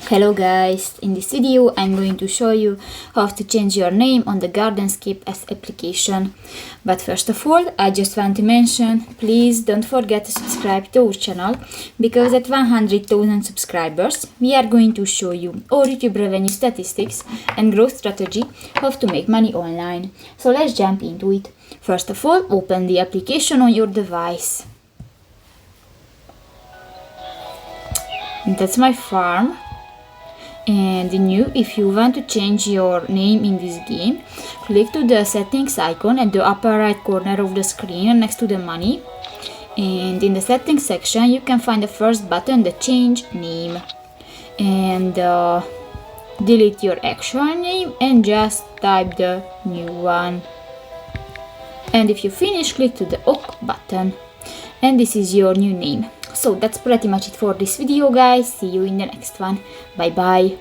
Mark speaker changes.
Speaker 1: Hello guys, in this video I'm going to show you how to change your name on the Gardenscapes application. But first of all, I just want to mention, please don't forget to subscribe to our channel, because at 100,000 subscribers we are going to show you our YouTube revenue statistics and growth strategy, how to make money online. So let's jump into it. First of all, open the application on your device. That's my farm. And if you want to change your name in this game, click to the settings icon at the upper right corner of the screen next to the money, and in the settings section you can find the first button, the change name, and delete your actual name and just type the new one. And if you finish, click to the OK button, and this is your new name. So that's pretty much it for this video guys. See you in the next one. Bye bye.